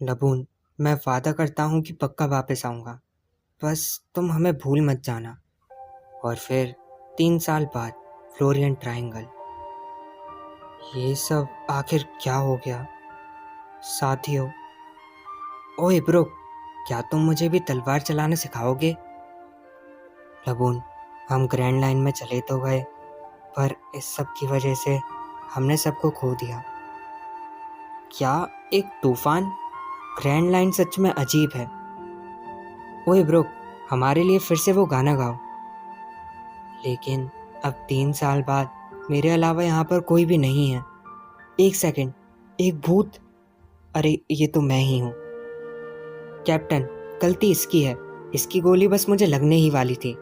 लबून, मैं वादा करता हूँ कि पक्का वापस आऊँगा। बस तुम हमें भूल मत जाना। और फिर 3 साल बाद फ्लोरियन ट्रायंगल। ये सब आखिर क्या हो गया? साथियों, ओए ब्रो, क्या तुम मुझे भी तलवार चलाना सिखाओगे? लबून, हम ग्रैंड लाइन में चले तो गए, पर इस सब की वजह से हमने सबको खो दिया। क्या एक तूफान? ग्रैंड लाइन सच में अजीब है। ओए ब्रो, हमारे लिए फिर से वो गाना गाओ। लेकिन अब 3 साल बाद मेरे अलावा यहाँ पर कोई भी नहीं है। एक सेकंड, एक भूत? अरे ये तो मैं ही हूँ। कैप्टन, गलती इसकी है। इसकी गोली बस मुझे लगने ही वाली थी।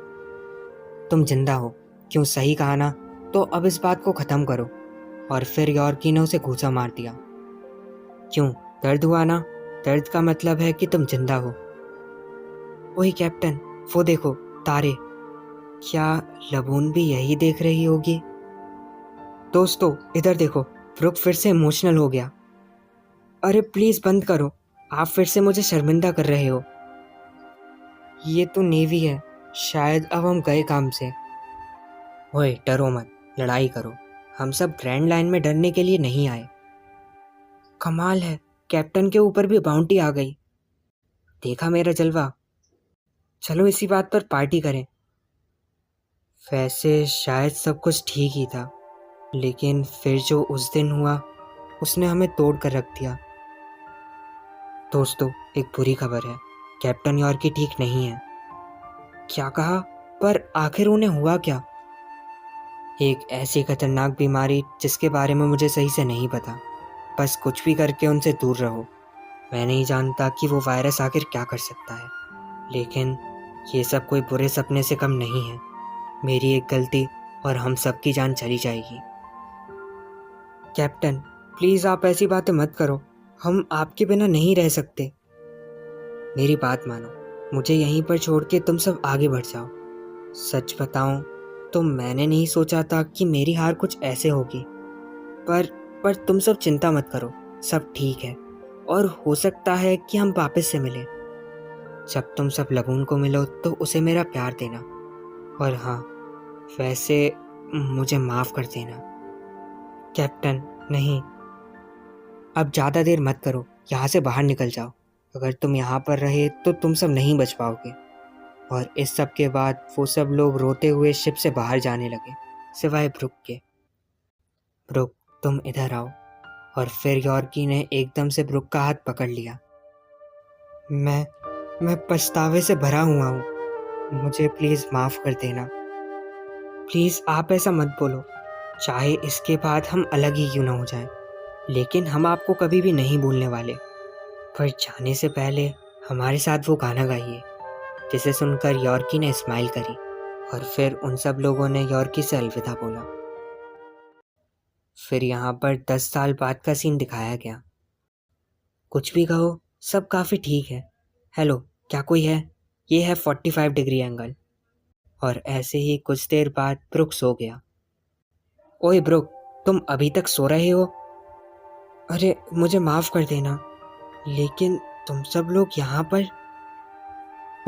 तुम जिंदा हो, क्यों? सही कहा ना? तो अब इस बात को खत्म करो। और फिर यॉर्की ने उसे घूंसा मार दिया। क्यों, दर्द हुआ ना? दर्द का मतलब है कि तुम जिंदा हो। वही कैप्टन, वो देखो, तारे। क्या लबून भी यही देख रही होगी? दोस्तों इधर देखो, ब्रुक फिर से इमोशनल हो गया। अरे प्लीज बंद करो, आप फिर से मुझे शर्मिंदा कर रहे हो। ये तो नेवी है, शायद अब हम गए काम से। ओए डरो मत, लड़ाई करो। हम सब ग्रैंड लाइन में डरने के लिए नहीं आए। कमाल है, कैप्टन के ऊपर भी बाउंटी आ गई। देखा मेरा जलवा? चलो इसी बात पर पार्टी करें। वैसे शायद सब कुछ ठीक ही था, लेकिन फिर जो उस दिन हुआ उसने हमें तोड़ कर रख दिया। दोस्तों, एक बुरी खबर है, कैप्टन यॉर्की ठीक नहीं है। क्या कहा? पर आखिर उन्हें हुआ क्या? एक ऐसी खतरनाक बीमारी जिसके बारे में मुझे सही से नहीं पता। बस कुछ भी करके उनसे दूर रहो। मैं नहीं जानता कि वो वायरस आखिर क्या कर सकता है, लेकिन ये सब कोई बुरे सपने से कम नहीं है। मेरी एक गलती और हम सबकी जान चली जाएगी। कैप्टन, प्लीज आप ऐसी बातें मत करो। हम आपके बिना नहीं रह सकते। मेरी बात मानो, मुझे यहीं पर छोड़ के तुम सब आगे बढ़ जाओ। सच बताऊं तो मैंने नहीं सोचा था कि मेरी हार कुछ ऐसे होगी। पर तुम सब चिंता मत करो, सब ठीक है। और हो सकता है कि हम वापस से मिलें। जब तुम सब लगून को मिलो तो उसे मेरा प्यार देना। और हाँ, वैसे मुझे माफ कर देना। कैप्टन, नहीं, अब ज़्यादा देर मत करो, यहाँ से बाहर निकल जाओ। अगर तुम यहाँ पर रहे तो तुम सब नहीं बच पाओगे। और इस सब के बाद वो सब लोग रोते हुए शिप से बाहर जाने लगे, सिवाय ब्रुक के। ब्रुक, तुम इधर आओ। और फिर यॉर्की ने एकदम से ब्रुक का हाथ पकड़ लिया। मैं पछतावे से भरा हुआ हूँ। मुझे प्लीज़ माफ़ कर देना। प्लीज़ आप ऐसा मत बोलो। चाहे इसके बाद हम अलग ही क्यों ना हो जाएं, लेकिन हम आपको कभी भी नहीं भूलने वाले। पर जाने से पहले हमारे साथ वो गाना गाइए। जिसे सुनकर यॉर्की ने स्माइल करी और फिर उन सब लोगों ने यॉर्की से अलविदा बोला। फिर यहाँ पर 10 साल बाद का सीन दिखाया गया। कुछ भी कहो, सब काफ़ी ठीक है। हेलो, क्या कोई है? ये है 45 डिग्री एंगल। और ऐसे ही कुछ देर बाद ब्रुक सो गया। ओए ब्रुक, तुम अभी तक सो रहे हो? अरे मुझे माफ़ कर देना, लेकिन तुम सब लोग यहाँ पर?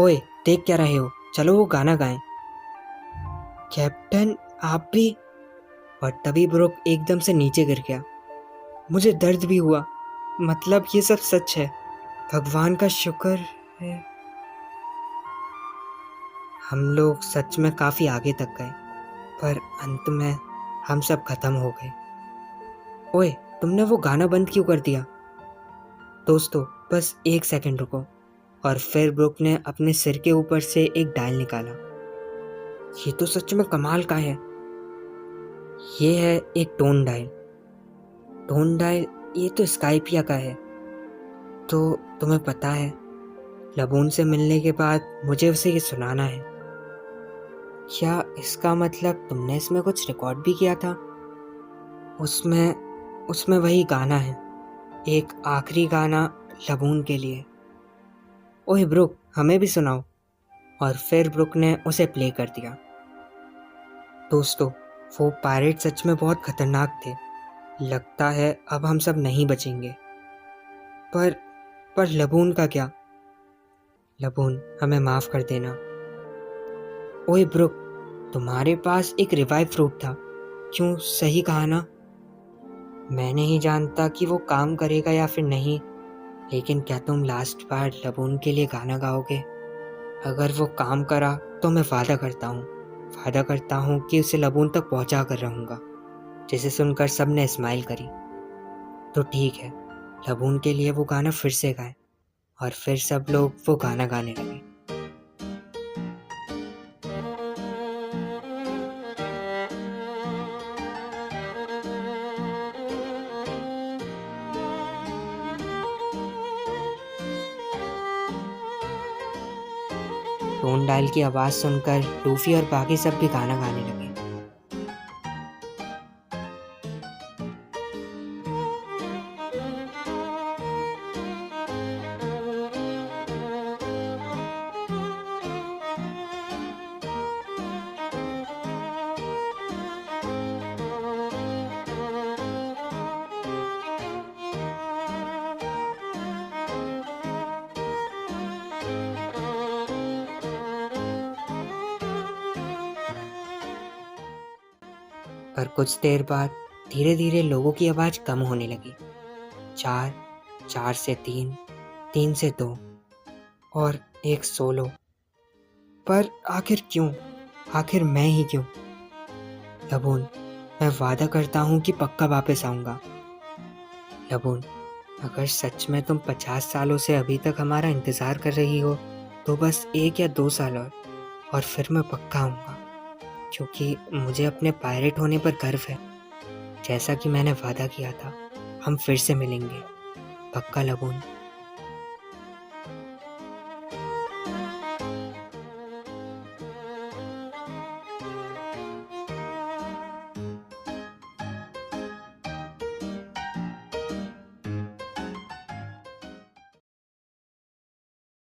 ओए, देख क्या रहे हो? चलो वो गाना गाएं। कैप्टन, आप भी? और तभी ब्रुक एकदम से नीचे गिर गया। मुझे दर्द भी हुआ। मतलब ये सब सच है। भगवान का शुक्र है। हम लोग सच में काफ़ी आगे तक गए, पर अंत में हम सब खत्म हो गए। ओए, तुमने वो गाना बंद क्यों कर दिया? दोस्तों, बस एक सेकंड रुको। और फिर ब्रुक ने अपने सिर के ऊपर से एक डायल निकाला। ये तो सच में कमाल का है। ये है एक टोन डायल। Tone dial? ये तो स्काइपिया का है। तो तुम्हें पता है, लबून से मिलने के बाद मुझे उसे ये सुनाना है। क्या इसका मतलब तुमने इसमें कुछ रिकॉर्ड भी किया था? उसमें उसमें वही गाना है, एक आखिरी गाना लबून के लिए। ओए ब्रुक, हमें भी सुनाओ। और फिर ब्रुक ने उसे प्ले कर दिया। दोस्तों, वो पायरेट सच में बहुत खतरनाक थे। लगता है अब हम सब नहीं बचेंगे। पर पर लबून का क्या? लबून, हमें माफ कर देना। ओए ब्रुक, तुम्हारे पास एक रिवाइव फ्रूट था, क्यों? सही कहा ना? मैं नहीं जानता कि वो काम करेगा या फिर नहीं, लेकिन क्या तुम लास्ट बार लबून के लिए गाना गाओगे? अगर वो काम करा तो मैं वादा करता हूँ कि उसे लबून तक पहुँचा कर रहूँगा। जिसे सुनकर सबने स्माइल करी। तो ठीक है, लबून के लिए वो गाना फिर से गाएं। और फिर सब लोग वो गाना गाने लगे। टोन डायल की आवाज़ सुनकर लूफी और बाकी सब भी गाना गाने लगे। पर कुछ देर बाद धीरे धीरे लोगों की आवाज़ कम होने लगी। 4, 4 से 3, 3 से 2 और एक सोलो। पर आखिर क्यों? आखिर मैं ही क्यों? लबून, मैं वादा करता हूँ कि पक्का वापस आऊँगा। लबून, अगर सच में तुम 50 सालों से अभी तक हमारा इंतज़ार कर रही हो तो बस 1 या 2 साल और फिर मैं पक्का आऊँगा, क्योंकि मुझे अपने पायरेट होने पर गर्व है। जैसा कि मैंने वादा किया था, हम फिर से मिलेंगे। पक्का लबून।